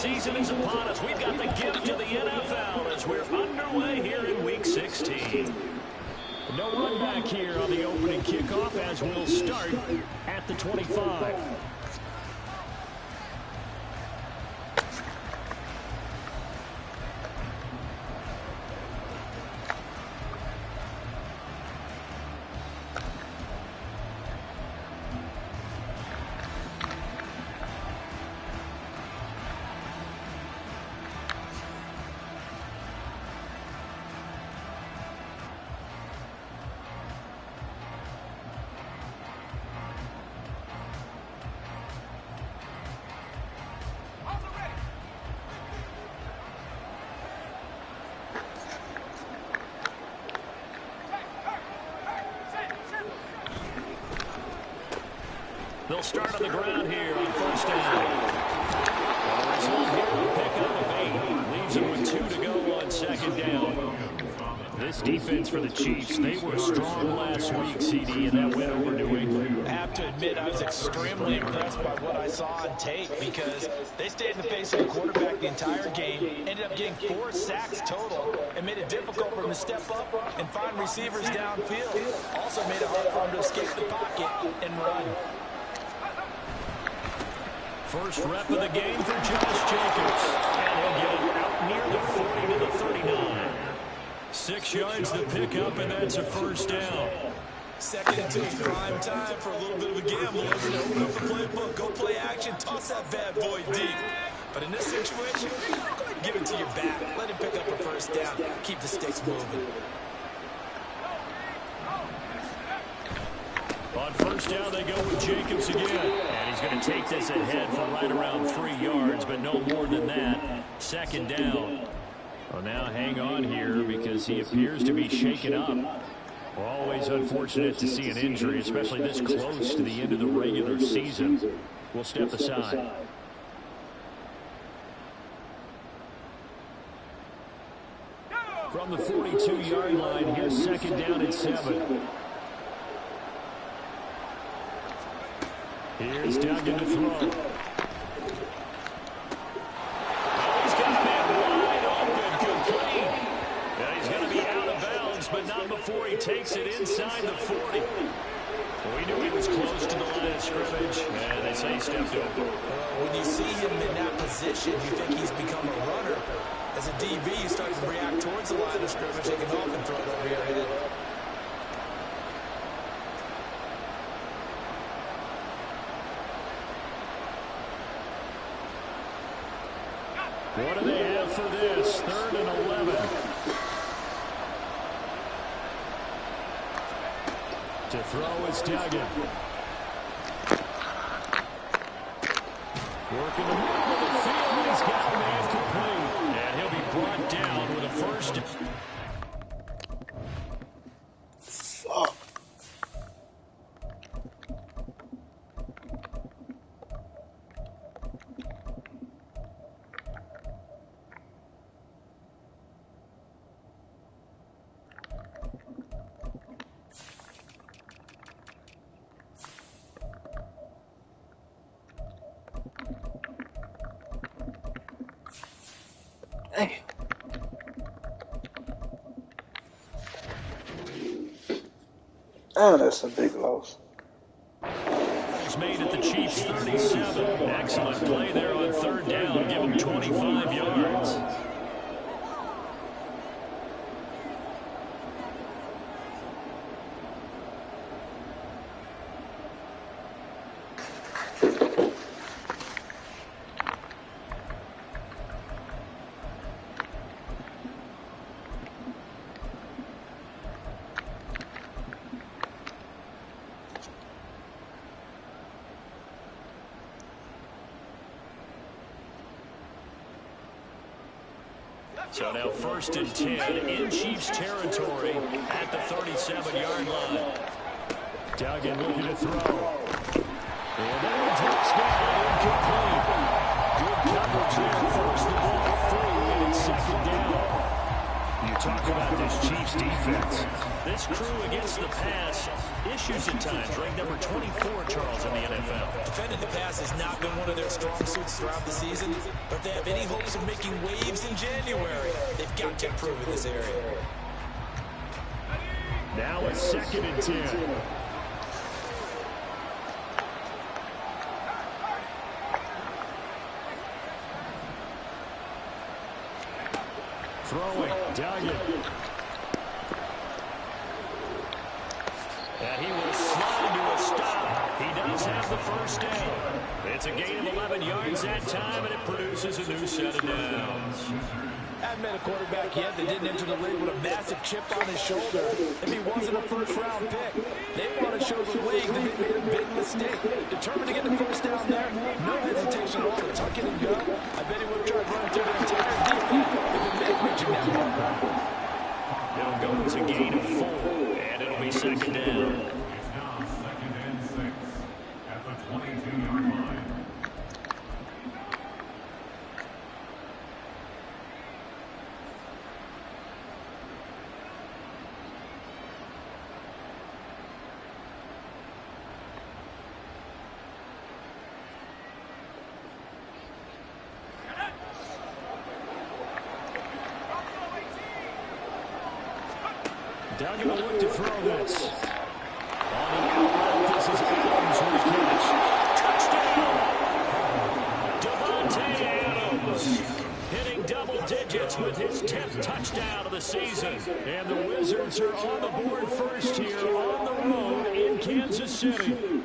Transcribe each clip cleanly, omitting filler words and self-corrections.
season is upon us. We've got the gift of the NFL as we're underway here in Week 16. No run back here on the opening kickoff as we'll start at the 25. They'll start on the ground here on first down. The result here, a pickup of 8. Leaves them with 2 to go on second down. This defense for the Chiefs, they were strong last week, CD, in that win over New England. I have to admit, I was extremely impressed by what I saw on tape because they stayed in the face of the quarterback the entire game, ended up getting 4 sacks total, and made it difficult for him to step up and find receivers downfield. Also made it hard for him to escape the pocket and run. First rep of the game for Josh Jacobs. And he'll get it out near the 40 to the 39. 6 yards to pick up, and that's a first down. Second and 2 is prime time for a little bit of a gamble, isn't it? Open up the playbook, go play action, toss that bad boy deep. But in this situation, go ahead and give it to your back. Let him pick up a first down. Keep the sticks moving. On first down, they go with Jacobs again. And he's going to take this ahead for right around 3 yards, but no more than that. Second down. Well, now hang on here because he appears to be shaken up. Well, always unfortunate to see an injury, especially this close to the end of the regular season. We'll step aside. From the 42-yard line, here's second down at 7. Here's Duggan to throw. Oh, he's got a man wide open, complete. Yeah, he's going to be out of bounds, but not before he takes it inside the 40. Well, we knew he was close to the line of scrimmage, and they say he stepped over. When you see him in that position, you think he's become a runner. As a DB, you start to react towards the line of scrimmage, they can often throw it over your head. What do they have for this? 3rd and 11. To throw is Duggan. Working the middle of the field, and he's got a man complete. And he'll be brought down with a first. Fuck. Hey. Oh, that's a big loss. It's made at the Chiefs 37. Excellent play there on 3rd down. Give him 25 yards. So now 1st and 10 in Chiefs territory at the 37-yard line. Duggan looking to throw. And that one drops down, incomplete. Good coverage there, forced the ball free, and it's 2nd down. You talk about this Chiefs defense. This crew against the pass issues at times. Ranked number 24, Charles, in the NFL. Defending the pass has not been one of their strong suits throughout the season, but if they have any hopes of making waves in January, they've got to improve in this area. Now it's 2nd and 10. Throwing, Duggan. And he will slide to a stop. He does have the first down. It's a gain of 11 yards that time, and it produces a new set of downs. Haven't met a quarterback yet that didn't enter the league with a massive chip on his shoulder. If he wasn't a first-round pick, they want to show the league that they made a big mistake. Determined to get the first down there, no hesitation at all to tuck it and go. I bet he would have tried running through the entire defense if it meant reaching that marker. It'll go to a gain of 4, and it'll be 2nd down. It's now 2nd and 6 at the 22-yard line. Duggan will look to throw this. On the outlet, this is Adams with the catch. Touchdown! Devontae Adams hitting double digits with his 10th touchdown of the season. And the Wizards are on the board first here on the road in Kansas City.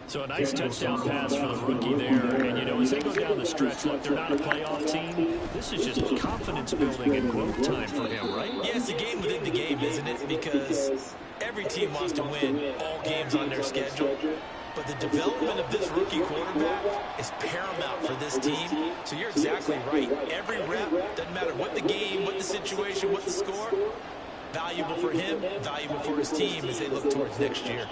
So a nice touchdown pass for the rookie there. And, you know, as they go down the stretch, look, they're not a playoff team. This is just confidence building and growth time for him, right? Yeah, it's a game within the game, isn't it? Because every team wants to win all games on their schedule. But the development of this rookie quarterback is paramount for this team. So you're exactly right. Every rep, doesn't matter what the game, what the situation, what the score, valuable for him, valuable for his team as they look towards next year.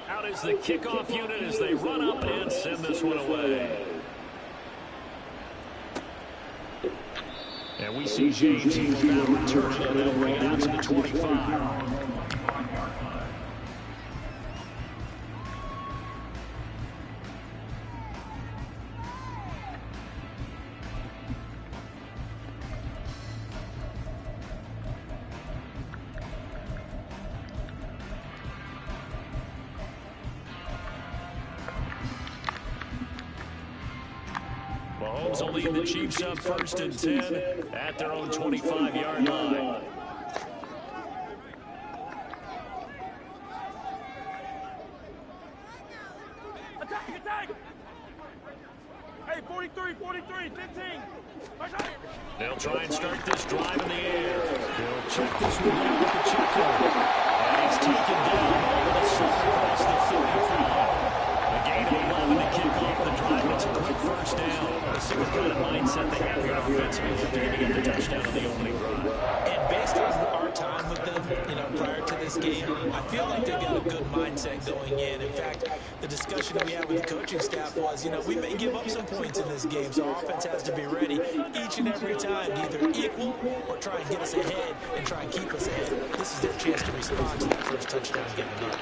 Out is the kickoff unit as they run up and send this one away. And we see James will now return, and they'll bring it out to the 25. Mahomes will lead the Chiefs up 1st and 10 at their own 25-yard line. Attack! Hey, 43, 15. They'll try and start this drive in the air. They'll check this one down with the check code. And he's taken down over the side across the 35. A gain of 11 to kick off the drive. It's a quick first down. Let's see what kind of mindset they have here offensively after getting the touchdown on the opening drive. And based on our time with them, prior to this game, I feel like they've got a good mindset going in. In fact, the discussion that we had with the coaching staff was, we may give up some points in this game, so our offense has to be ready each and every time to either equal or try and get us ahead and try and keep us ahead. This is their chance to respond to that first touchdown given up.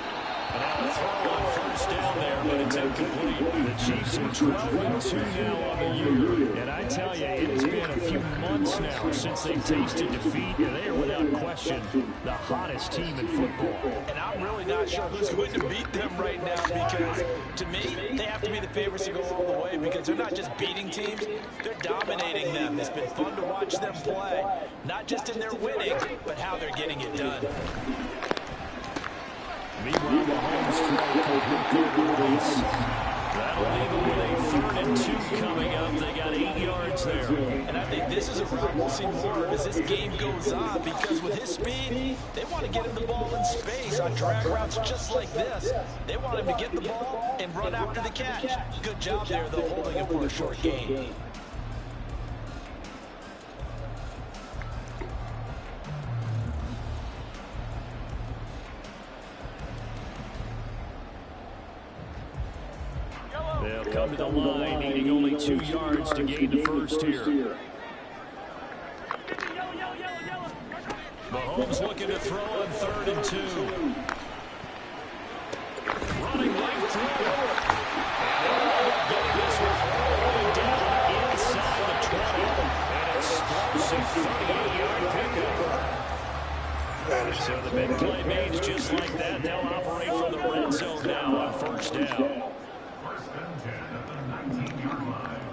And now a throw on first down there, but it's incomplete. The Chiefs are 12-2 now on the year. And I tell you, it has been a few months now since they've tasted defeat. And they are without question the hottest team in football. And I'm really not sure who's going to beat them right now because, to me, they have to be the favorites to go all the way because they're not just beating teams, they're dominating them. It's been fun to watch them play, not just in their winning, but how they're getting it done. Meanwhile, Mahomes throw complete their release. That'll leave them with a 3rd and 2 coming up. They got 8 yards there. And I think this is a route we'll see more as this game goes on because with his speed, they want to get him the ball in space on drag routes just like this. They want him to get the ball and run after the catch. Good job there, though, holding him for a short gain. They'll come to the line, needing only 2 yards to gain the first here. Mahomes looking to throw on 3rd and 2. Running right through. Getting this one all the way down inside the 20. An explosive 38-yard pickup. So the big play means just like that, they'll operate from the red zone now on 1st down. 1st and 10 at the 19-yard line.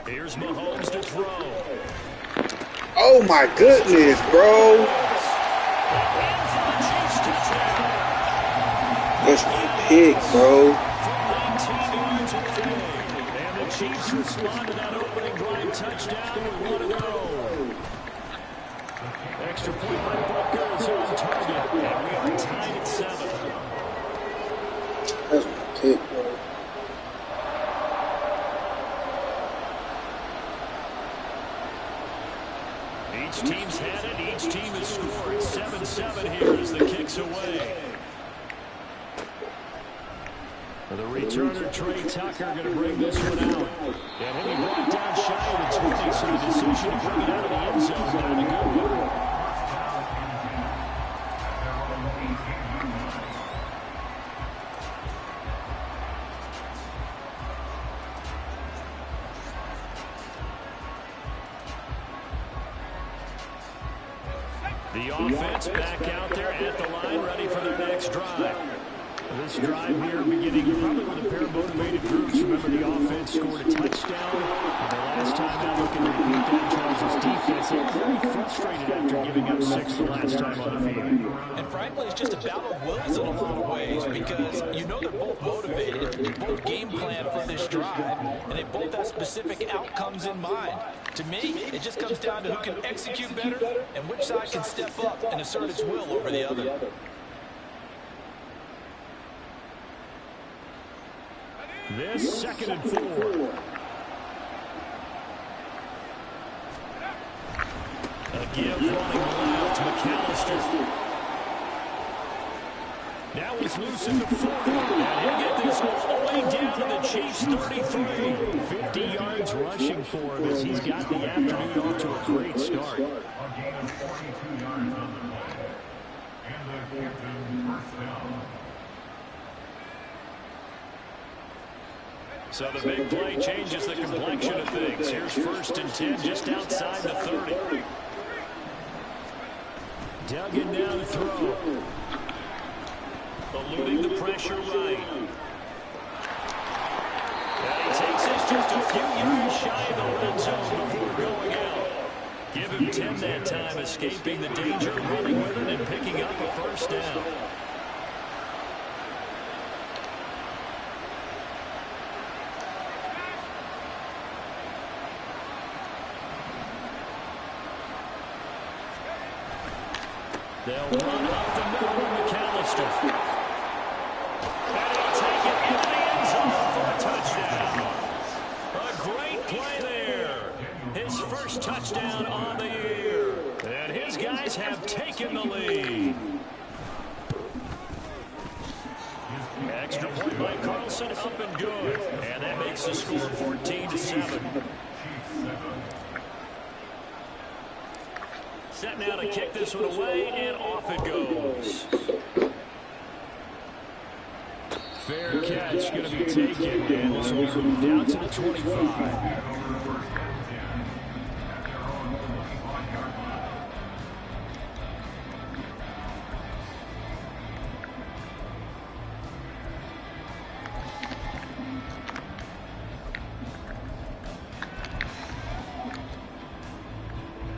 Here's Mahomes to throw. Oh my goodness, bro. That's a pick, bro. And the Chiefs respond to that opening drive touchdown with 1 to go. Extra point by Butker is on target. And we are tied at 7. That's a pick, bro. Each team's had it. Each team has scored. 7-7 here as the kick's away. The returner, Trey Tucker, going to bring this one out. And he'll be brought down shy of the 20, so the decision to bring it out of the end zone, not a good one. The offense back out there at the line, ready for their next drive. This drive here beginning probably with a pair of motivated groups. Remember, the offense scored a touchdown. And the last time out looking to repeat that, Charles' defense looked very frustrated after giving up 6 the last time on the field. And frankly, it's just a battle of wills in a lot of ways because you know they're both motivated. They both game plan for this drive, and they both have specific outcomes in mind. To me, it just comes down to who can execute better and which side can step up and assert its will over the other. This 2nd and 4. A give running left, McAllister. Now he's loose in the 40. And he'll get this all the way down to the Chiefs' 33. 50 yards rushing for him as he's got the afternoon off to a great start. A gain of 42 yards on the play. And the captain 1st down. So the big play changes the complexion of things. Here's 1st and 10 just outside the 30. Duggan down to throw. Eluding the pressure right. And he takes this just a few yards shy of the red zone before going out. Give him 10 that time, escaping the danger, running with it, and picking up a 1st down. They'll run up the middle with McAllister. And he'll take it into the end zone for a touchdown. A great play there. His 1st touchdown on the year. And his guys have taken the lead. Extra point by Carlson, up and good. And that makes the score 14-7. Set now to kick this one away, and off it goes. Fair catch going to be taken, and this will be moved down to the 25.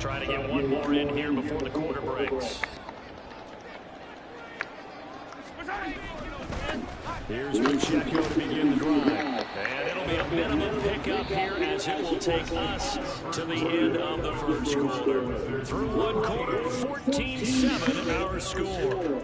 Trying to get one more in here before the quarter breaks. Here's Pacheco to begin the drive. And it'll be a minimum pickup here as it will take us to the end of the 1st quarter. Through 1 quarter, 14-7 our score.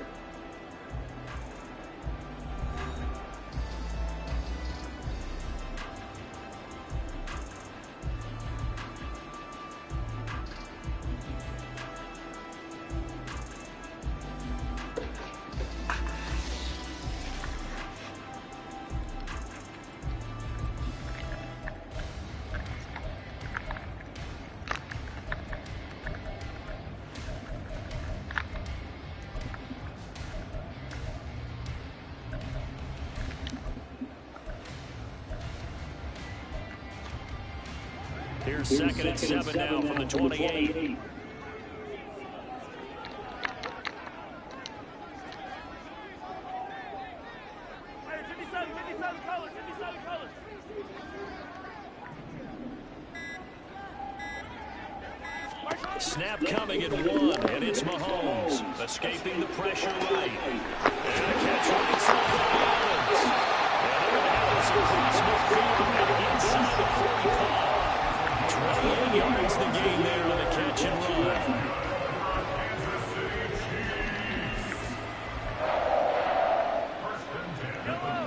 Here's 2nd and 7 now from the 28. Snap coming at 1, and it's Mahomes escaping the pressure right. And a catch right side by Evans. And they're going to have this across midfield and inside the 45. 28 yards the gain there on the catch and run.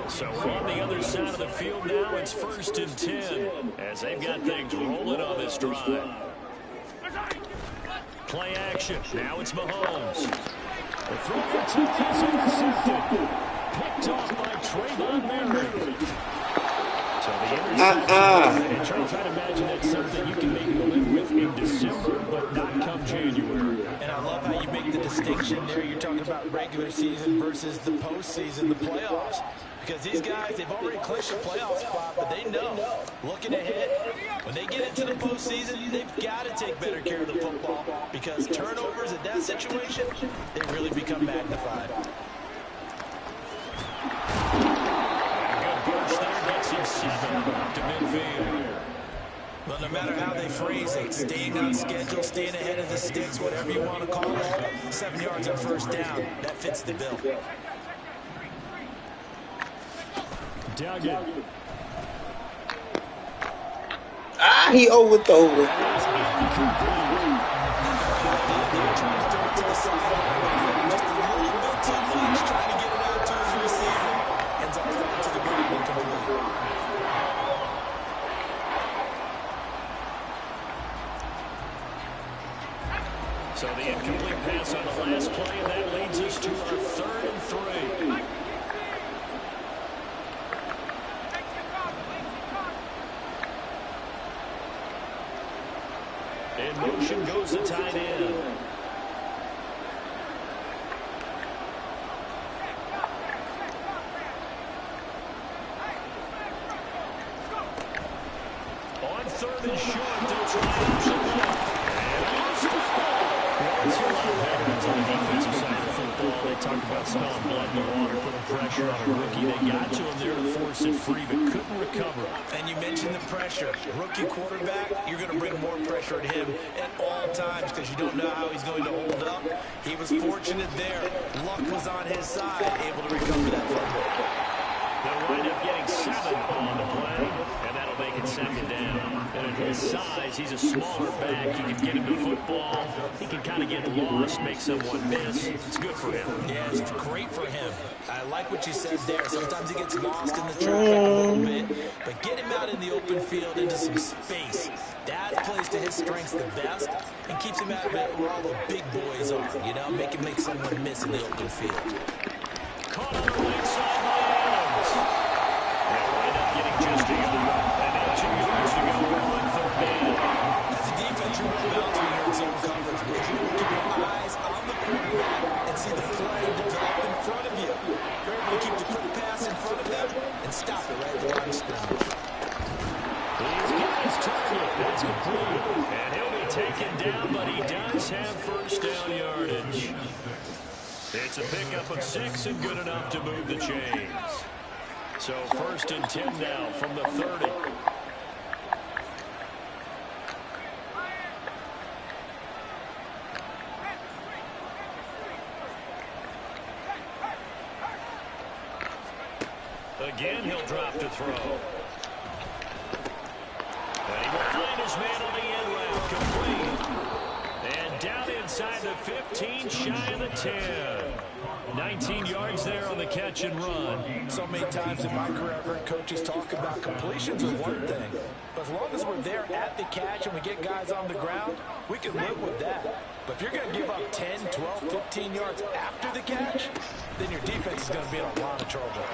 So we're on the other side of the field now. It's 1st and 10 as they've got things rolling on this drive. Play action. Now it's Mahomes. The throw for 2 is intercepted. Picked off by Trayvon Merritt. So the interception. And try to imagine that's something you can maybe live with in December, but not come January. And I love how you make the distinction there. You're talking about regular season versus the postseason, the playoffs. Because these guys, they've already clinched a playoff spot, but they know, looking ahead, when they get into the postseason, they've got to take better care of the football because turnovers in that situation, they really become magnified. Good burst there, gets him 7 to midfield. Well, no matter how they phrase it, staying on schedule, staying ahead of the sticks, whatever you want to call it, 7 yards on 1st down, that fits the bill. Duggan. He overthrew it. So the incomplete pass on the last play, and that leads us to our 3rd and 3. In motion goes the tight end. On 3rd and short, they'll try option left. Once you love veterans on the defensive side of football, they talk about smelling blood in the water, putting pressure on a rookie. They got to him there to force it free, but couldn't recover. And you mentioned the pressure. Rookie quarterback, you're going to bring more pressure at him at all times because you don't know how he's going to hold up. He was fortunate there. Luck was on his side, able to recover that fumble. They'll wind up getting 7 on the play, and that'll make it 2nd down. And at his size, he's a smaller back. You can get him to football. He can kind of get lost, make someone miss. It's good for him. Yeah, it's great for him. I like what you said there. Sometimes he gets lost in the traffic a little bit, but get him out in the open field into some space. That plays to his strengths the best and keeps him out of it where all the big boys are, you know, make someone miss in the open field. Caught on the right side by Evans. They'll wind up getting just a yard. And now 2 yards to go on 3rd down. As a defense, you're going to bounce when you're in zone coverage. Make sure you keep your eyes on the quarterback and see the play develop in front of you. You're able to keep the quick pass in front of them and stop it right at the line of scrimmage. He's got his target. That's complete. And he'll be taken down, but he does have 1st down yardage. It's a pickup of 6 and good enough to move the chains. So 1st and 10 now from the 30. Again, he'll drop to throw. And he will find his man on the end route, complete. And down inside the 15, shy of the 10. 19 yards there on the catch and run. So many times in my career, I've heard coaches talk about completions are one thing. But as long as we're there at the catch and we get guys on the ground, we can live with that. But if you're going to give up 10, 12, 15 yards after the catch, then your defense is going to be in a lot of trouble.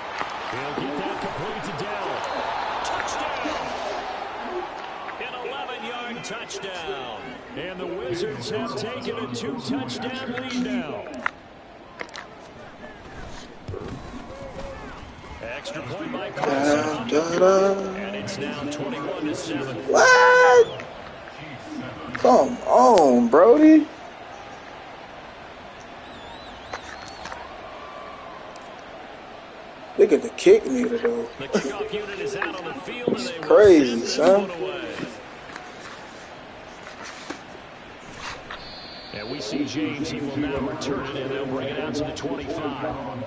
He'll get that complete to Dell. Touchdown! An 11-yard touchdown. And the Wizards have taken a 2-touchdown lead now. Extra point by Carson. And it's now 21-7. What? Come on, Brody. Look at the kick meter, though. The kickoff unit is out on the field, and they will Crazy, send this son. one away. And we see James. He will now return it, and they'll bring it out to the 25.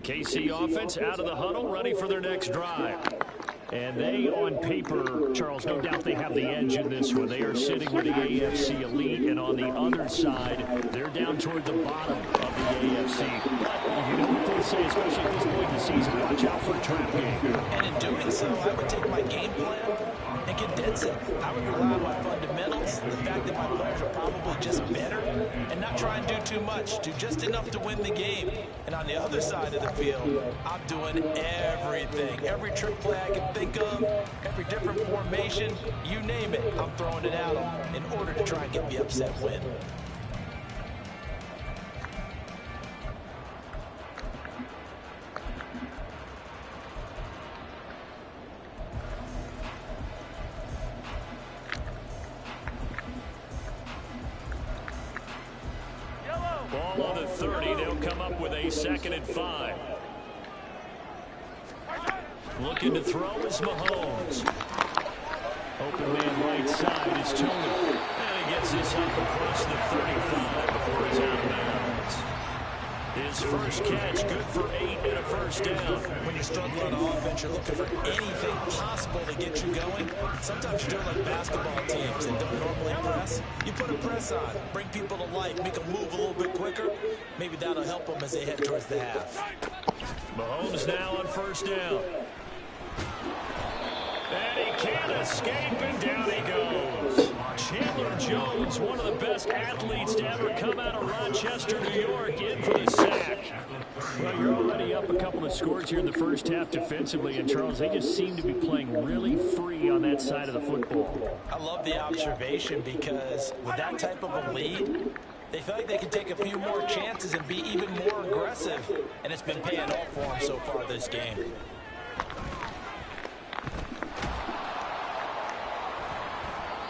KC offense out of the huddle, ready for their next drive. And they, on paper, Charles, no doubt they have the edge in this one. They are sitting with the AFC elite, and on the other side, they're down toward the bottom of the AFC. But you know what they say, especially at this point in the season, watch out for a trap game. And in doing so, I would take my game plan and condense it. I would rely on my fundamentals, the fact that my players are probably just better, and not try and do too much, do just enough to win the game. And on the other side of the field, I'm doing everything. Every trick play I can think of, every different formation, you name it, I'm throwing it at them in order to try and get the upset win. Ball on the 30. They'll come up with a 2nd and 5. Looking to throw is Mahomes. Open man right side is Tony. And he gets this up across the 35 before he's out of bounds. His first catch, good for 8 and a first down. When you're struggling on offense, you're looking for anything possible to get you going. Sometimes you're doing like basketball teams that don't normally press. You put a press on, bring people to life, make them move a little bit quicker. Maybe that'll help them as they head towards the half. Mahomes now on first down. And he can't escape, and down he goes. Chandler Jones, one of the best athletes to ever come out of Rochester, New York, in for the sack. Well, you're already up a couple of scores here in the first half defensively, and Charles, they just seem to be playing really free on that side of the football. I love the observation because with that type of a lead, they feel like they can take a few more chances and be even more aggressive, and it's been paying off for them so far this game.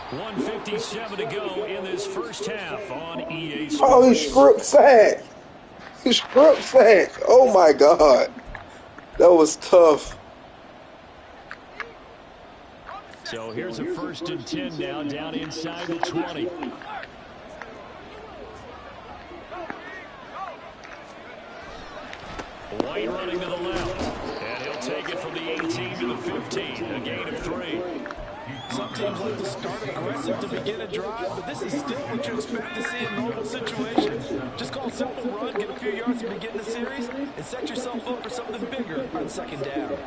.157 to go in this first half on EA Sports. Oh, he script sack. He script sack. Oh, my God. That was tough. So here's a 1st and 10 now, down inside the 20. White running to the left. And he'll take it from the 18 to the 15, a gain of 3. Some teams like to start aggressive to begin a drive, but this is still what you expect to see in normal situations. Just call a simple run, get a few yards to begin the series, and set yourself up for something bigger on 2nd down.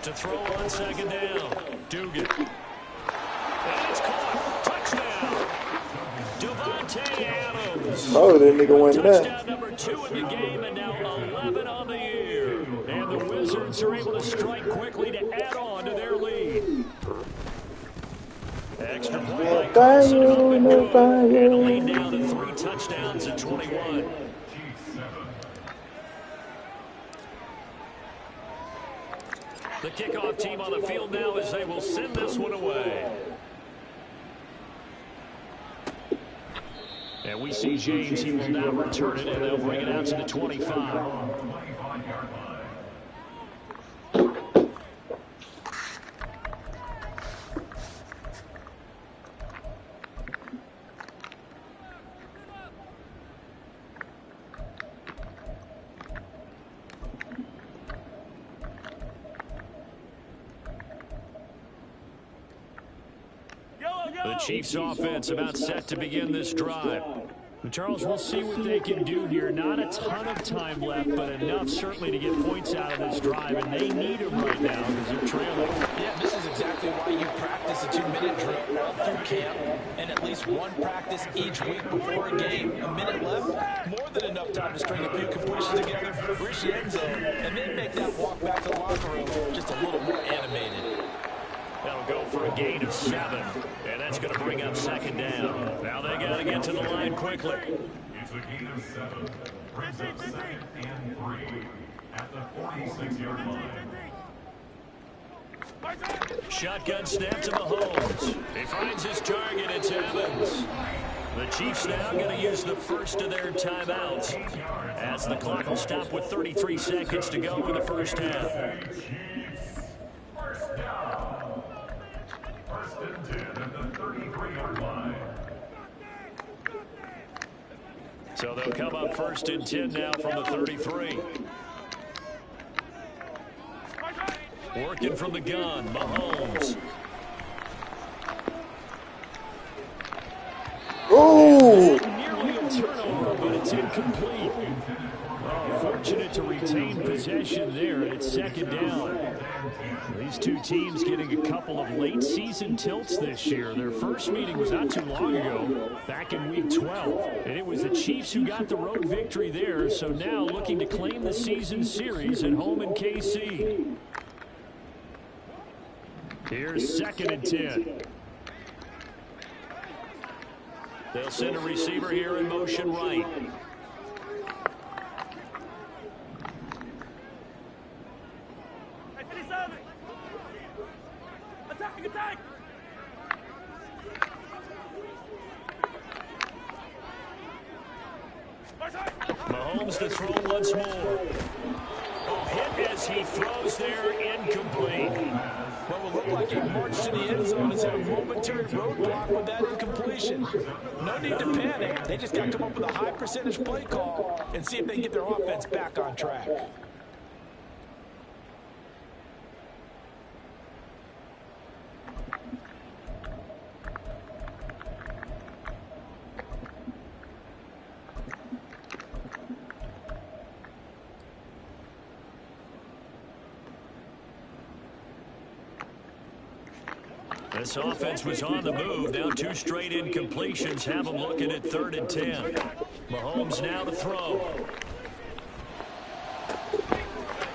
To throw on 2nd down, Dugan. And it's caught. Touchdown. Devontae Adams. Oh, that nigga went Touchdown there. number 2 in the game, and now 11 on the year. And the Wizards are able to strike quickly to add on to their lead. Extra play by Carson, up and good. And a lead down to 3 touchdowns at 21. The kickoff team on the field now as they will send this one away. And we see James. He will now return it, and they'll bring it out to the 25. The Chiefs offense about set to begin this drive. And Charles, we'll see what they can do here. Not a ton of time left, but enough certainly to get points out of this drive, and they need them right now because they're trailing. Yeah, this is exactly substitute-minute drill all through camp and at least one practice each week before a game. A minute left, more than enough time to string a few completions together, reach the end zone, and then make that walk back to the locker room just a little more animated. That'll go for a gain of 7, and that's going to bring up second down. Now they got to get to the line quickly. It's a gain of 7. Brings up 2nd and 3 at the 46-yard line. Shotgun snap to Mahomes. He finds his target. It's Evans. The Chiefs now going to use the first of their timeouts as the clock will stop with 33 seconds to go in the first half. First down. 1st and 10 at the 33-yard line. So they'll come up 1st and 10 now from the 33. Working from the gun, Mahomes. Oh! Nearly a turnover, but it's incomplete. Fortunate to retain possession there, and it's 2nd down. These two teams getting a couple of late season tilts this year. Their first meeting was not too long ago, back in week 12. And it was the Chiefs who got the road victory there, so now looking to claim the season series at home in KC. Here's 2nd and 10. They'll send a receiver here in motion right. Attack! Mahomes to throw once more. Hit as he throws there, incomplete. What will look like a march to the end zone is a momentary roadblock with that incompletion. No need to panic. They just got to come up with a high percentage play call and see if they can get their offense back on track. This offense was on the move. Now 2 straight incompletions have them looking at 3rd and 10. Mahomes now to throw.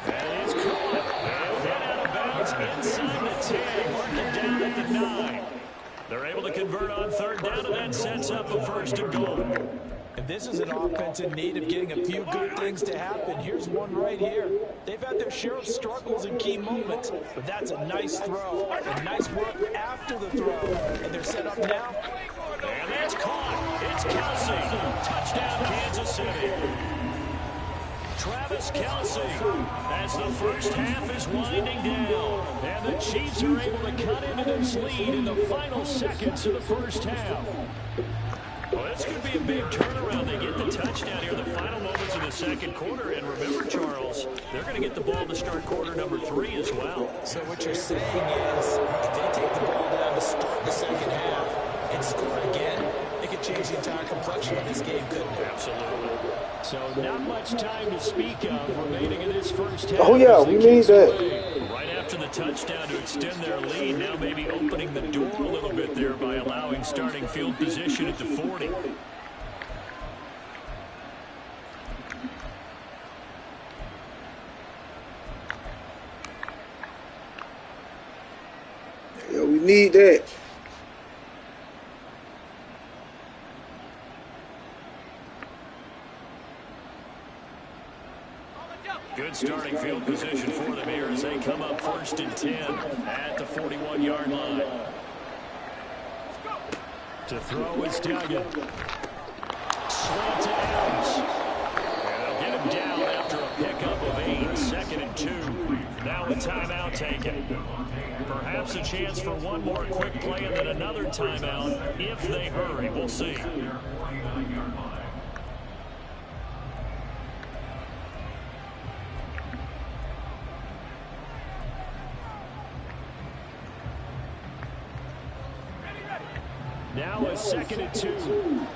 That is caught. They'll hit out of bounds inside the 10, marking down at the 9. They're able to convert on 3rd down, and that sets up a 1st and goal. And this is an offense in need of getting a few good things to happen. Here's one right here. They've had their share of struggles in key moments, but that's a nice throw. A nice work after the throw. And they're set up now. And that's caught. It's Kelsey. Touchdown, Kansas City. Travis Kelsey as the first half is winding down. And the Chiefs are able to cut into this lead in the final seconds of the first half. Well, this could be a big turnaround. They get the touchdown here in the final moments of the 2nd quarter. And remember, Charles, they're going to get the ball to start quarter number 3 as well. So what you're saying is if they take the ball down to start the 2nd half and score again, it could change the entire complexion of this game, couldn't it? Absolutely. So not much time to speak of remaining in this first half. Oh, yeah, we need that. Right after the touchdown to extend their lead, now maybe opening the door a little bit there by allowing starting field position at the 40. Yeah, we need that. Good starting field position for them here as they come up 1st and 10 at the 41-yard line. To throw is Duggan. Slant to Adams. And they'll get him down after a pickup of 8. 2nd and 2. Now a timeout taken. Perhaps a chance for one more quick play and then another timeout if they hurry. We'll see. Now a 2nd and 2.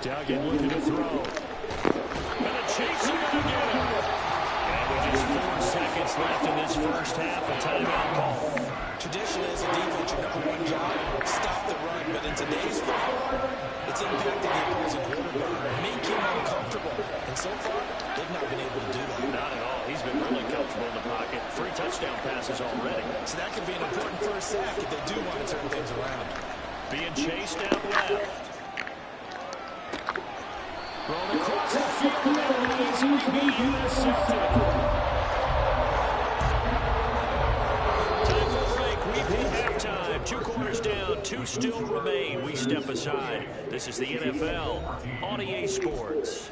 Duggan looking to throw. And a chase him again. And with just 4 seconds left in this first half, a timeout call. Traditionally, as a defense, your #1 job, stop the run. But in today's football, it's impacting the opposing quarterback, making him uncomfortable. And so far, they've not been able to do that. Not at all. He's been really comfortable in the pocket. 3 touchdown passes already. So that could be an important first sack if they do want to turn things around. Being chased out left. Thrown across the field, and easily be intercepted. Time for a break. We've hit halftime. 2 quarters down, 2 still remain. We step aside. This is the NFL on EA Sports.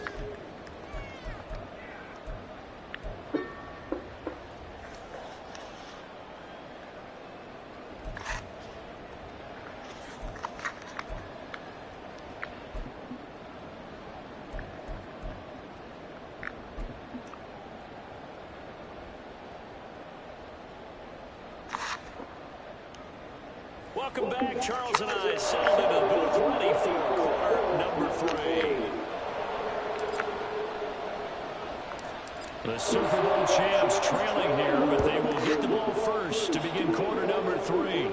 Welcome back. Charles and I settled into the booth ready for quarter number 3. The Super Bowl champs trailing here, but they will get the ball first to begin quarter number 3.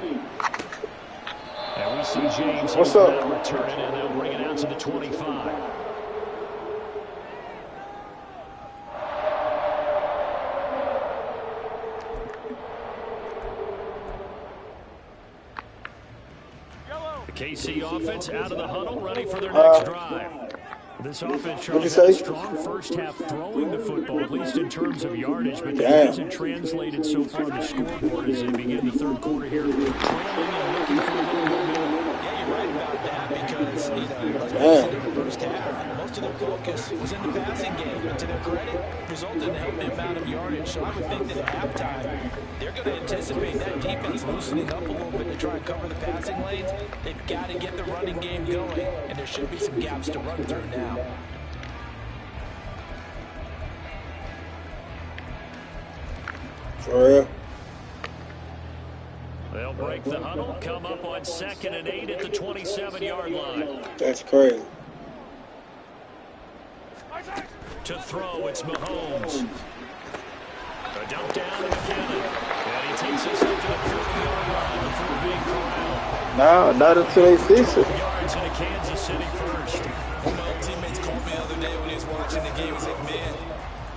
And we see James now returning, and they'll bring it out to the 25. KC offense out of the huddle, ready for their next drive. This offense, Charles, had a strong first half throwing the football, at least in terms of yardage, but that hasn't translated so far to scoreboard as they begin the third quarter here, trailing and looking for a little momentum. Yeah, you're right about that because, in the first half, most of their focus was in the passing game, and to their credit, resulted in a healthy amount of yardage. So I would think that at halftime, they're going to anticipate that defense loosening up a little bit to try and cover the passing lanes. They've got to get the running game going, and there should be some gaps to run through now. For real? They'll break the huddle, come up on 2nd and 8 at the 27-yard line. That's crazy. To throw, it's Mahomes. A dump down to McKinnon. And he takes us up to the 40-yard line before being corralled. No, not until they fix it. Yards into Kansas City first. Teammates called me the other day when he was watching the game. He's like, man,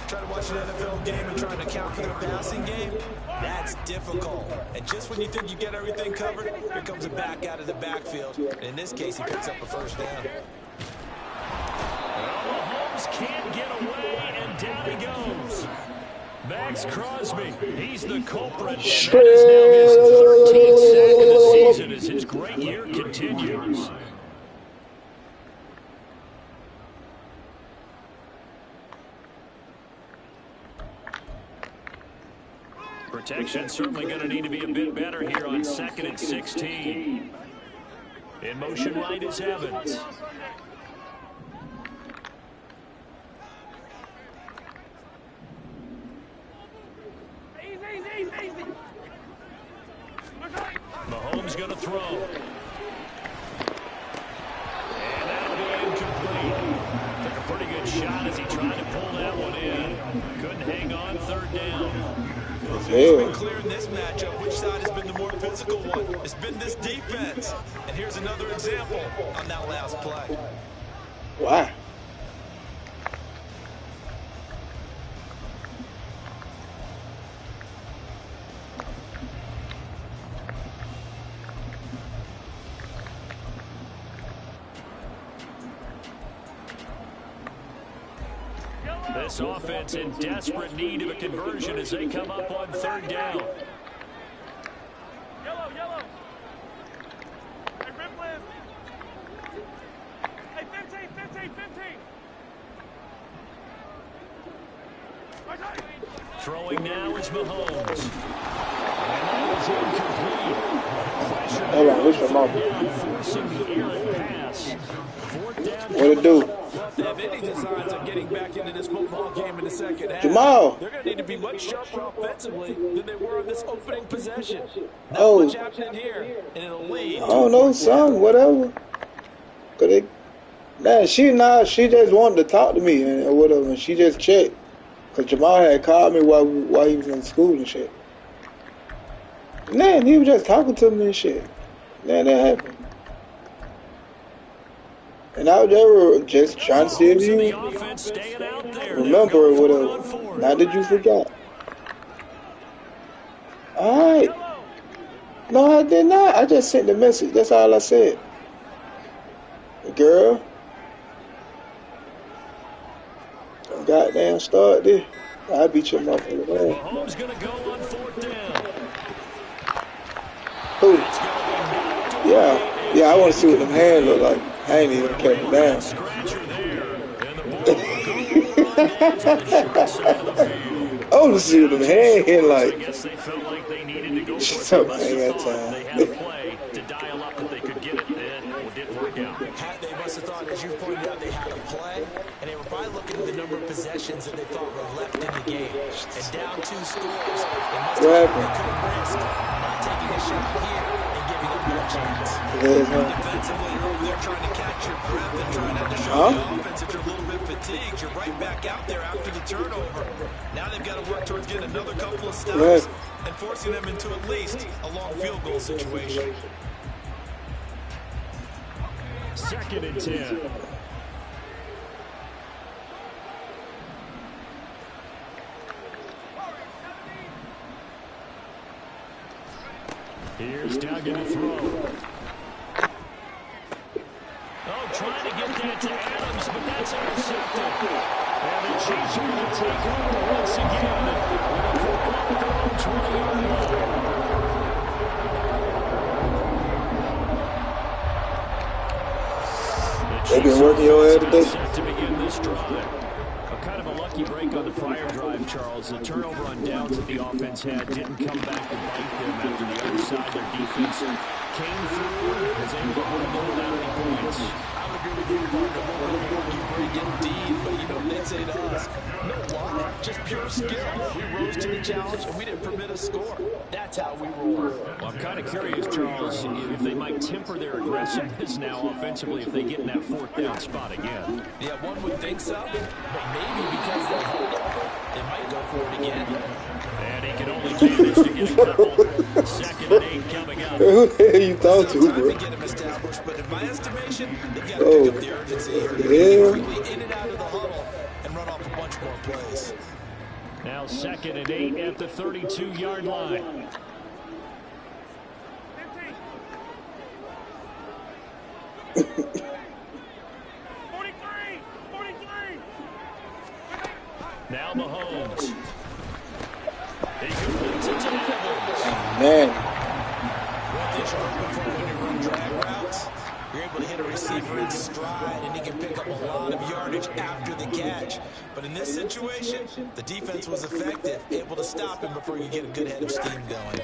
trying to watch an NFL game and trying to account for their passing game, that's difficult. And just when you think you get everything covered, here comes a back out of the backfield. And in this case, he picks up a first down. Well, Mahomes can't get away, and down he goes. Max Crosby, he's the culprit. That is now his 13th sack of the season as his great year continues. Protection certainly going to need to be a bit better here on 2nd and 16. In motion right is Evans. Mahomes going to throw. And that'll be incomplete. Took a pretty good shot as he tried to pull that one in. Couldn't hang on 3rd down. It's been clear in this matchup which side has been the more physical one. It's been this defense. And here's another example on that last play. Why? This offense in desperate need of a conversion as they come up on 3rd down. Yellow, yellow. Hey, rip list. Hey, 15, 15, 15. Throwing now is Mahomes. And that is incomplete. Hold on, what's your mouth? Forcing the errant pass. 4th down. What it do? Well, if they have any designs of getting back into this football game in the second half, Jamal. they're going to need to be much sharper offensively than they were on this opening possession. Not Oh. much happening here, and it'll lead. I don't know, son, whatever. Could they? Nah, she just wanted to talk to me or whatever, and she just checked. Cause Jamal had called me while he was in school and shit. Nah, he was just talking to me and shit. Nah, that happened. And I was just trying to see if you remember or whatever. Now that you forgot. Alright. No, I did not. I just sent the message. That's all I said. Girl. Goddamn start this. I beat your motherfucker. Mahomes gonna go on 4th down. Who? Yeah, I want to see what them hands look like. I ain't even kept it down. I want to see what them hands like. I guess they felt like they needed to go Shut for up, man. They had a play to dial up that they could get it. It didn't work out. They must have thought, as you pointed out, they had a play, and they were probably looking at the number of possessions that they thought were left in the game. And down 2 scores, they must have thought they couldn't risk not taking a shot here and giving up no chance. Defensively, you're over there trying to catch your breath and trying not to show the offense that you're a little bit fatigued. You're right back out there after the turnover. Now they've got to work towards getting another couple of stops and forcing them into at least a long field goal situation. 2nd and 10. Here's Duggan to throw. Oh, trying to get that to Adams, but that's intercepted. And the Chiefs are going to take over once again with a football at their own 20-yard line. They've been working your head today. Set to begin this drive. Kind of a lucky break on the prior drive, Charles. The turnover on downs that the offense had didn't come back to bite them after the other side. Their defense came through, was able to hold them without any points. I would agree with you, partner. More of a lucky break indeed, but you know what they'd say to us? No luck, just pure skill. We rose to the challenge, and we didn't permit a score. That's how we roll. Well, I'm kind of curious, Charles, if they might temper their aggressiveness now offensively if they get in that 4th down spot again. Yeah, one would think so, but maybe because they hold it, they might go for it again. And he can only manage to get a couple. 2nd and 8 coming up. Who the hell you thought to, bro? To get them established, but in my estimation, they've got to pick up the urgency here. Quickly in and out of the huddle and run off a bunch more plays. Now 2nd and 8 at the 32-yard line. 43. Now Mahomes. He completes it to Adams. Man. One thing you're looking for when you run drag routes, you're able to hit a receiver in stride, and he can pick up a lot of yardage after the catch. But in this situation, the defense was effective, able to stop him before you get a good head of steam going.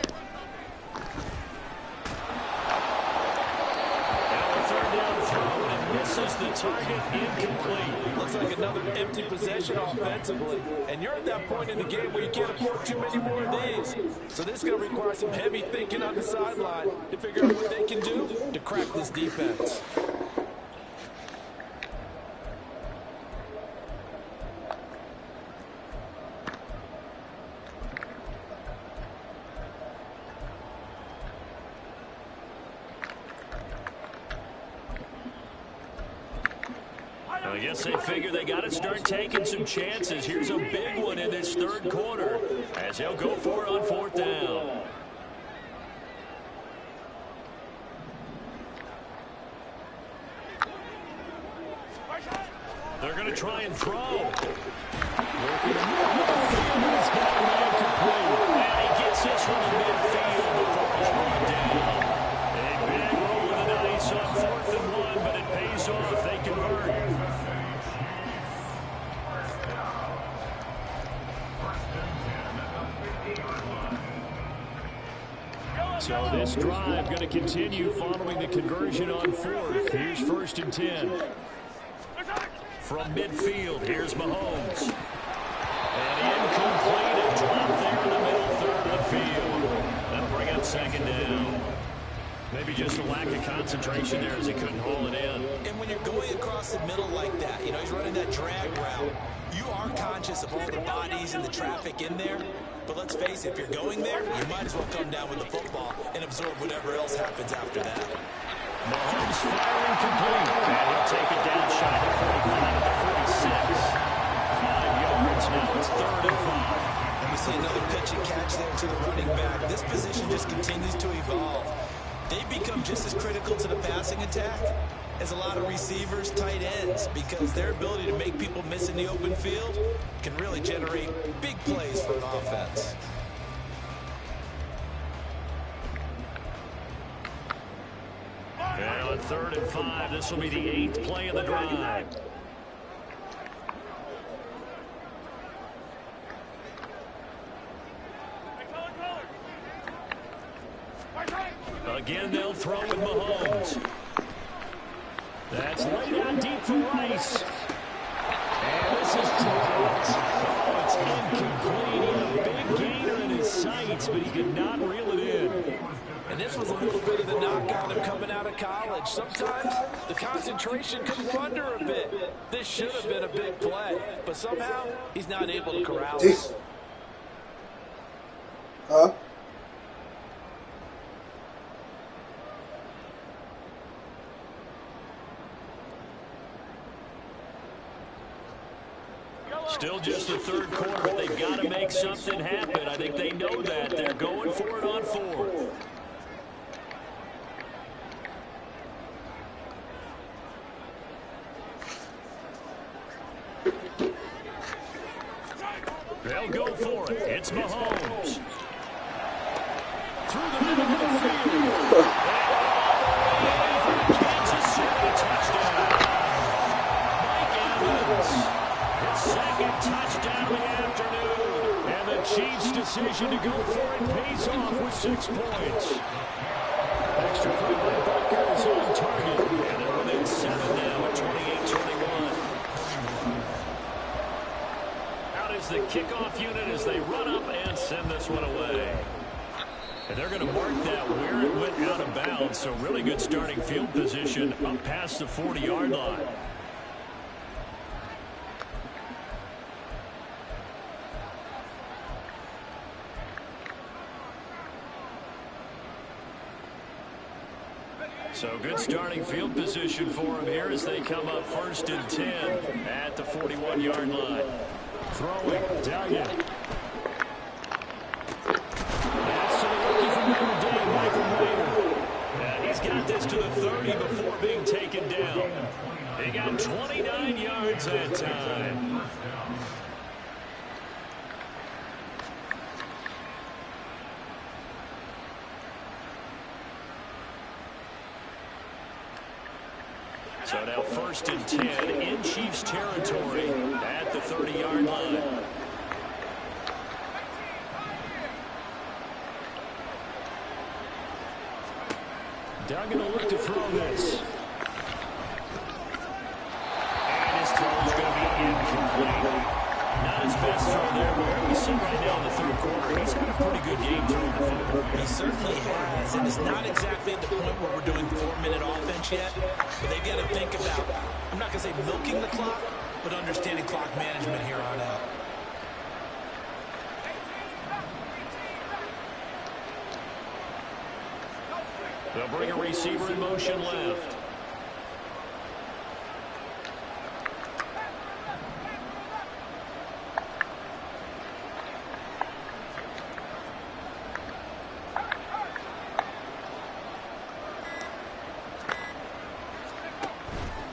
Misses the target, incomplete. Looks like another empty possession offensively. And you're at that point in the game where you can't afford too many more of these. So this is going to require some heavy thinking on the sideline to figure out what they can do to crack this defense. I guess they figure they got to start taking some chances. Here's a big one in this 3rd quarter as they'll go for it on 4th down. They're going to try and throw. Working the middle of the field. He's got a man complete. And he gets this from the midfield before he's brought down. A big roll of the dice on 4th and 1, but it pays off. They convert. So this drive going to continue following the conversion on 4th. Here's 1st and 10. From midfield, here's Mahomes. And incomplete, a drop there in the middle 3rd of the field. That'll bring up 2nd down. Maybe just a lack of concentration there as he couldn't haul it in. And when you're going across the middle like that, you know, he's running that drag route, you are conscious of all the bodies and the traffic in there. But let's face it, if you're going there, you might as well come down with the football and absorb whatever else happens after that. Mahomes firing complete. And he'll take it down shy of 45 at the 46. 5 yards now. It's 3rd and 5. And we see another pitch and catch there to the running back. This position just continues to evolve. They become just as critical to the passing attack as a lot of receivers, tight ends, because their ability to make people miss in the open field can really generate big plays for an offense. And on 3rd and 5, this will be the 8th play of the drive. Again, they'll throw with Mahomes. That's laid out deep for Rice. And this is dropped. Oh, it's incomplete. He had a big gainer in his sights, but he could not reel it in. And this was a little bit of the knock on him coming out of college. Sometimes the concentration can wander a bit. This should have been a big play, but somehow he's not able to corral it. Huh? Still just the 3rd quarter, but they've got to make something happen. I think they know that. They're going for it on 4th. They'll go for it. It's Mahomes. Through the middle of the field. And Kansas City touchdown. Mike Evans. His 2nd touchdown of the afternoon. And the Chiefs' decision to go for it pays off with 6 points. Extra point by Butker is on target. And they're within 7 now at 28-21. Out is the kickoff unit as they run up and send this one away. And they're going to mark that where it went out of bounds. So really good starting field position up past the 40-yard line. So good starting field position for them here as they come up 1st and 10 at the 41-yard line. Throwing, Duggan. That's to the rookie from Notre Dame, Michael Mayer. And he's got this to the 30 before being taken down. He got 29 yards that time. So now 1st and 10 in Chiefs territory at the 30-yard line. Duggan will look to throw this. And his throw is going to be incomplete. Not his best throw there, but where we sit right now in the 3rd quarter, he's had a pretty good game throwing the football. He certainly has, and it's not exactly at the point where we're doing 4-minute offense yet, but they've got to think about, I'm not going to say milking the clock, but understanding clock management here on out. They'll bring a receiver in motion left.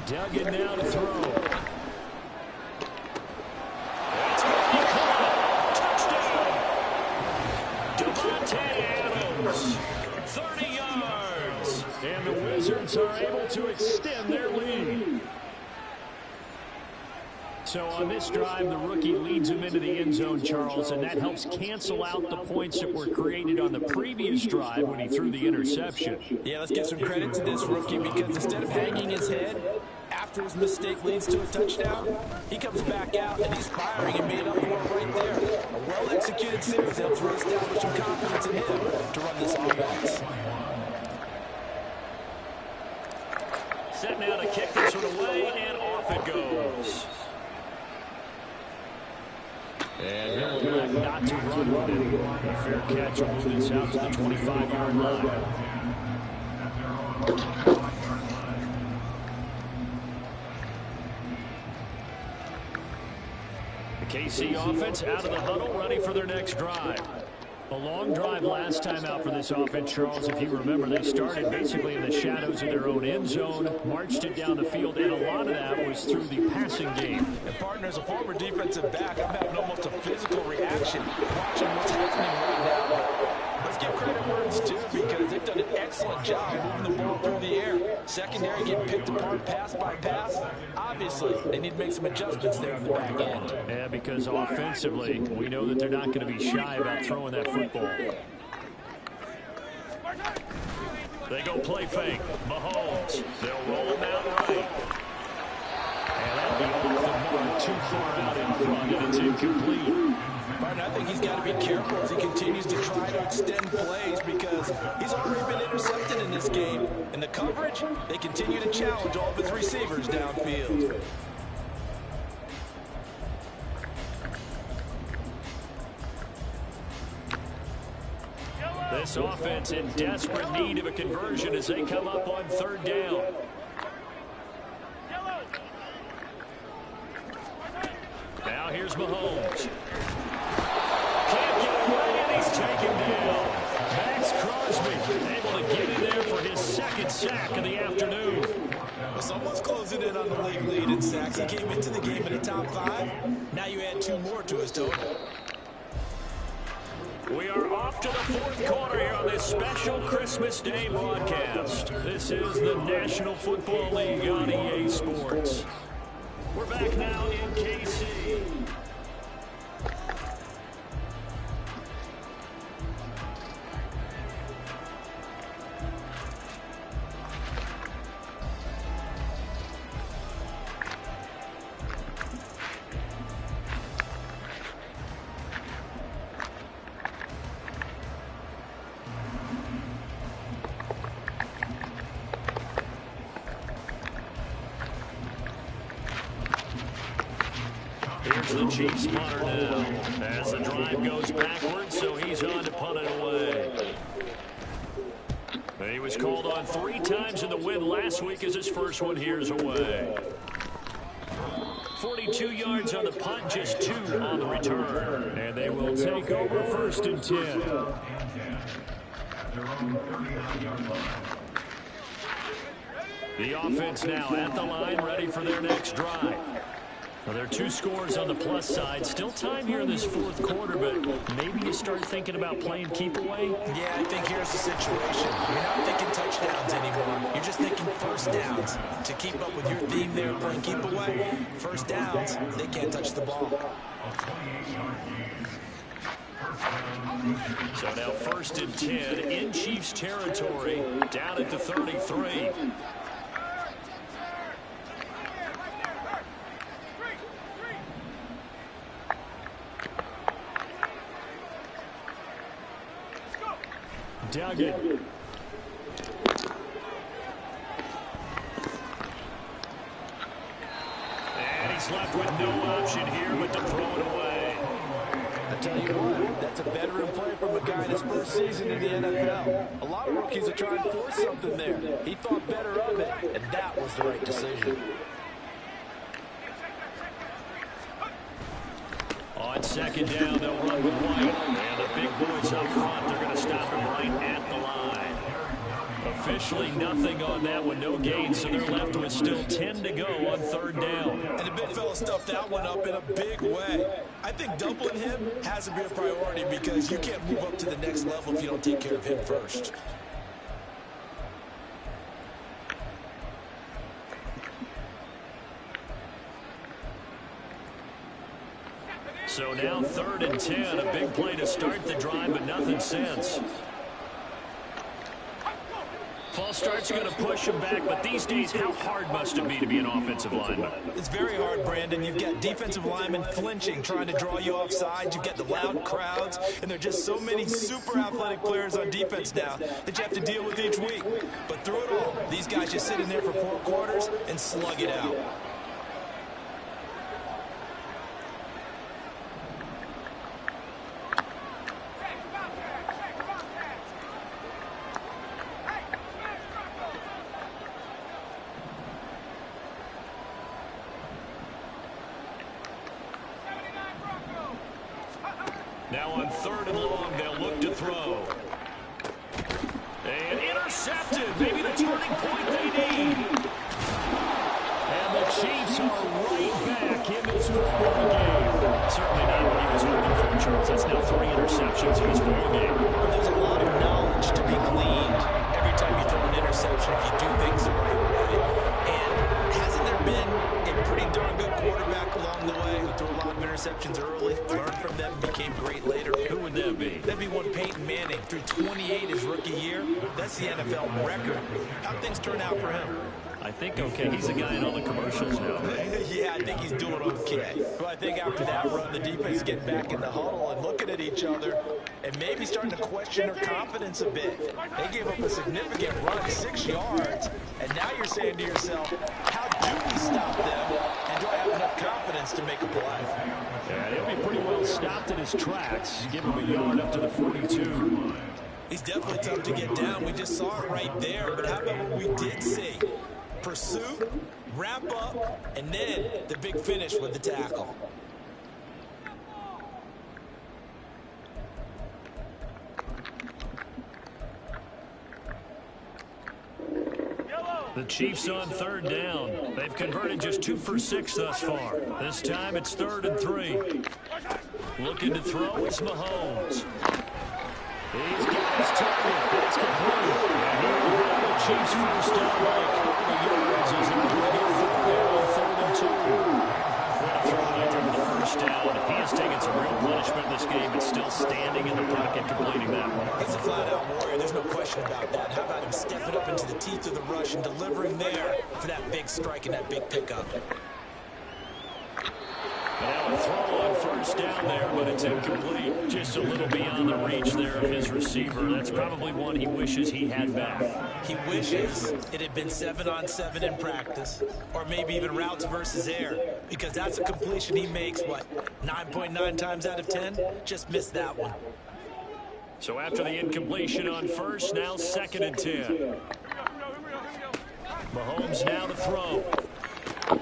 Duggan now to throw. That's going to be caught. Touchdown. Devontae Adams. 30 yards. And the Wizards are able to extend their lead. So on this drive, the rookie leads him into the end zone, Charles, and that helps cancel out the points that were created on the previous drive when he threw the interception. Yeah, let's give some credit to this rookie because instead of hanging his head after his mistake leads to a touchdown, he comes back out and he's firing and made up for it right there. A well-executed series helps reestablish some confidence in him to run this offense. off it goes. And he'll elect not to run with it. A fair catch will move this out to the 25-yard line. The KC offense out of the huddle, ready for their next drive. A long drive last time out for this offense, Charles. If you remember, they started basically in the shadows of their own end zone, marched it down the field, and a lot of that was through the passing game. And partner, as a former defensive back, I'm having almost a physical reaction watching what's happening right now. Let's give credit where it's due because they've done an excellent job moving the ball through the air. Secondary getting picked apart pass by pass. Obviously, they need to make some adjustments there on the back end. Yeah, because offensively, we know that they're not going to be shy about throwing that football. They go play fake. Mahomes. They'll roll him out right. And that'll be off the mark, too far out in front, and it's incomplete. Martin, I think he's got to be careful as he continues to try to extend plays because he's already been intercepted in this game. And the coverage, they continue to challenge all of his receivers downfield. This offense in desperate need of a conversion as they come up on third down. Now here's Mahomes. Can't get away, and he's taken down. Max Crosby able to get in there for his second sack of the afternoon. Well, someone's closing in on the league lead in sacks. He came into the game in the top 5. Now you add 2 more to his total. We are off to the fourth quarter here on this special Christmas Day broadcast. This is the National Football League on EA Sports. We're back now in KC. Here's the Chiefs punter now as the drive goes backwards, so he's on to punt it away. He was called on 3 times in the win last week as his first one here's away. 42 yards on the punt, just 2 on the return. And they will take over first and 10. The offense now at the line, ready for their next drive. Well, there are 2 scores on the plus side. Still time here in this fourth quarter, but maybe you start thinking about playing keep away? Yeah, I think here's the situation. You're not thinking touchdowns anymore. You're just thinking first downs. To keep up with your theme there, playing keep away, first downs, they can't touch the ball. So now first and 10 in Chiefs territory, down at the 33. Duggan. And he's left with no option here but to throw it away. I tell you what, that's a veteran play from a guy in his first season in the NFL. A lot of rookies are trying to force something there. He thought better of it, and that was the right decision. On second down, they'll run with White. And the big boys up front, they're going to stop him right at the line. Officially nothing on that one, no gain, so they're left with still 10 to go on third down. And the big fella stuffed that one up in a big way. I think doubling him has to be a priority because you can't move up to the next level if you don't take care of him first. So now third and 10, a big play to start the drive, but nothing since. False start's going to push him back, but these days, how hard must it be to be an offensive lineman? It's very hard, Brandon. You've got defensive linemen flinching, trying to draw you off sides. You've got the loud crowds, and there are just so many super athletic players on defense now that you have to deal with each week. But through it all, these guys just sit in there for 4 quarters and slug it out. Now on 3rd and long, they'll look to throw. And intercepted. Maybe the turning point they need. And the Chiefs are right back in this football game. Certainly not what he was hoping for, Charles. That's now 3 interceptions in this ball game. Well, there's a lot of knowledge to be gleaned every time you throw an interception if you do things the right way. And hasn't there been a pretty darn good quarterback along the way who threw a lot of interceptions early, learned from them, became great later? Who would that be? That'd be one Peyton Manning. Threw 28 his rookie year. That's the NFL record. How'd things turn out for him? I think okay. He's a guy in all the commercials now, right? Yeah, I think he's doing okay. But I think after that run, the defense is getting back in the huddle and looking at each other and maybe starting to question their confidence a bit. They gave up a significant run, 6 yards, and now you're saying to yourself, how do we stop them? And do I have enough confidence to make a play? Yeah, he'll be pretty well stopped in his tracks. Give him a yard up to the 42. He's definitely tough to get down. We just saw it right there. But how about what we did see? Pursuit, wrap up, and then the big finish with the tackle. The Chiefs on 3rd down. They've converted just 2 for 6 thus far. This time it's 3rd and 3. Looking to throw, it's Mahomes. He's got his target. It's complete. And he will have the Chiefs first down by a couple of yards as they're going to get 4 there on 3rd and 2. What a throw right there for the first down. He has taken some real punishment in this game, but still standing in the pocket completing that one. He's a flat-out warrior. There's no question about that. How about him stepping up into the teeth of the rush and delivering there for that big strike and that big pickup? Now a throw on first down there, but it's incomplete. Just a little beyond the reach there of his receiver. That's probably one he wishes he had back. He wishes it had been 7-on-7 in practice, or maybe even routes versus air, because that's a completion he makes, what, 9.9 times out of 10? Just missed that one. So after the incompletion on first, now 2nd and 10. Mahomes now to throw. Open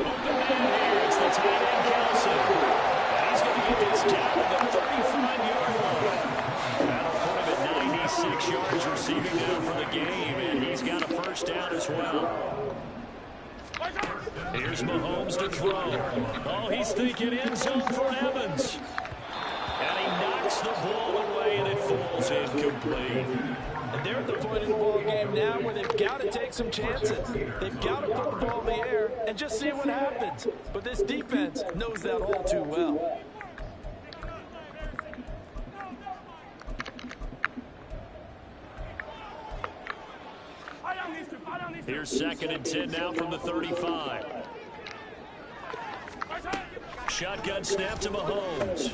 man here. It's the tight end, Kelce. And he's going to get this down to the 35-yard line. That'll put him at 96 yards receiving now for the game, and he's got a first down as well. Here's Mahomes to throw. Oh, he's thinking end zone for Evans. And he knocks the ball away, and it falls incomplete. And they're at the point in the ball game now where they've got to take some chances. They've got to put the ball in the air and just see what happens. But this defense knows that all too well. Here's 2nd and 10 now from the 35. Shotgun snap to Mahomes.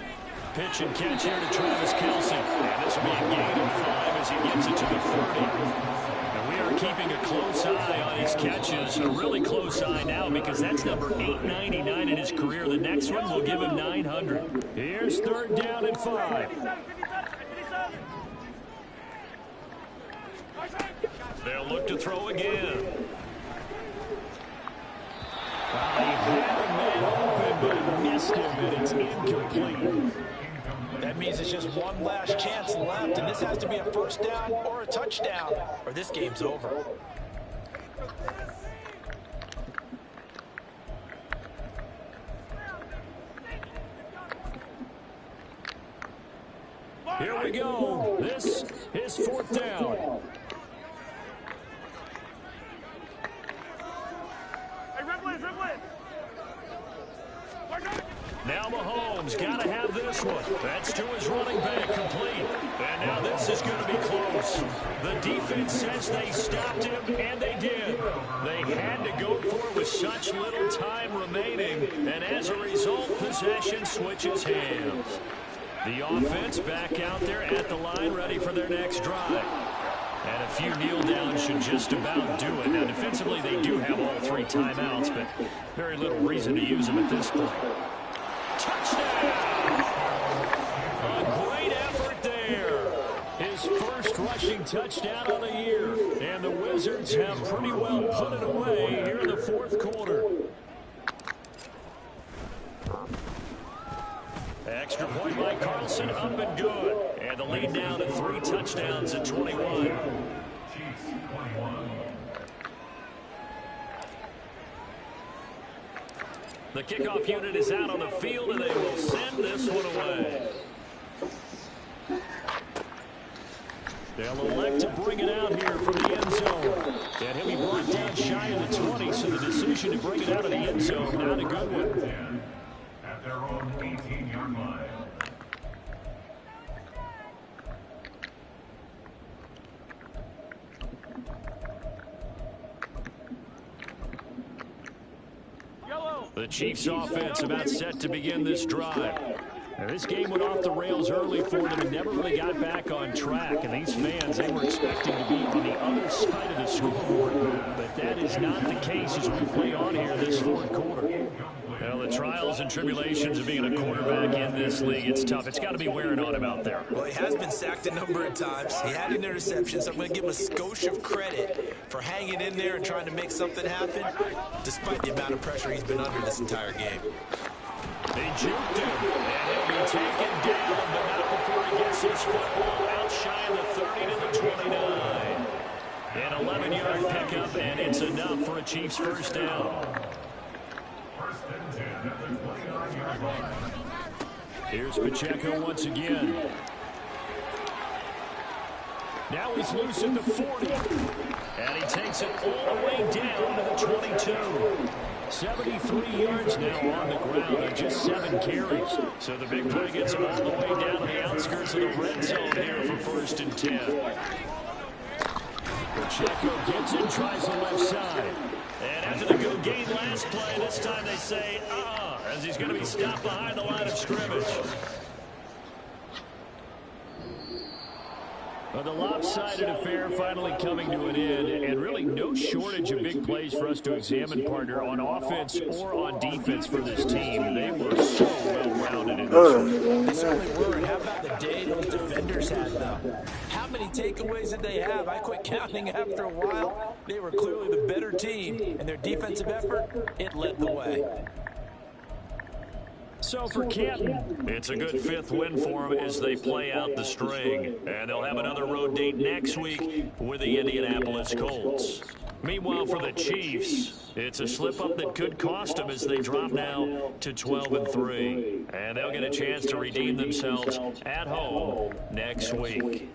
Pitch and catch here to Travis Kelce. And this will be a gain of 5 as he gets it to the 30. And we are keeping a close eye on his catches. A really close eye now because that's number 899 in his career. The next one will give him 900. Here's 3rd down and 5. They'll look to throw again. He had a man open, but he missed him, and it's incomplete. That means it's just one last chance left, and this has to be a first down or a touchdown, or this game's over. Here we go. This is 4th down. Now Mahomes got to have this one. That's to his running back, complete. And now this is going to be close. The defense says they stopped him, and they did. They had to go for it with such little time remaining, and as a result, possession switches hands. The offense back out there at the line, ready for their next drive. And a few kneel downs should just about do it. Now, defensively, they do have all 3 timeouts, but very little reason to use them at this point. Touchdown! A great effort there. His first rushing touchdown of the year. And the Wizards have pretty well put it away here in the 4th quarter. Extra point by Carlson, up and good. And the lead down to 3 touchdowns at 21. Chiefs 21. The kickoff unit is out on the field, and they will send this one away. They'll elect to bring it out here from the end zone. And he'll be brought down shy of the 20, so the decision to bring it out of the end zone, not a good one. At their own 18-yard line. The Chiefs offense about set to begin this drive. Now, this game went off the rails early for them and never really got back on track. And these fans, they were expecting to be on the other side of the scoreboard. But that is not the case as we play on here this fourth quarter. Well, the trials and tribulations of being a quarterback in this league, it's tough. It's got to be wearing on him out there. Well, he has been sacked a number of times. He had an interception, so I'm going to give him a skosh of credit for hanging in there and trying to make something happen, despite the amount of pressure he's been under this entire game. They juked him, and he'll be taken down, but not before he gets his football out shy of the 30 to the 29. An 11-yard pickup, and it's enough for a Chiefs first down. First and 10 at the 29-yard line. Here's Pacheco once again. Now he's loose at the 40. And he takes it all the way down to the 22. 73 yards now on the ground and just 7 carries. So the big play gets him all the way down to the outskirts of the red zone here for first and 10. Pacheco gets it, tries the left side. And after the good gain last play, this time they say, as he's going to be stopped behind the line of scrimmage. Well, the lopsided affair finally coming to an end, and really no shortage of big plays for us to examine, partner, on offense or on defense for this team. They were so well-rounded in this one. They certainly were, and how about the day those defenders had, though? How many takeaways did they have? I quit counting after a while. They were clearly the better team, and their defensive effort, it led the way. So for Canton, it's a good 5th win for them as they play out the string. And they'll have another road date next week with the Indianapolis Colts. Meanwhile, for the Chiefs, it's a slip-up that could cost them as they drop now to 12-3. And they'll get a chance to redeem themselves at home next week.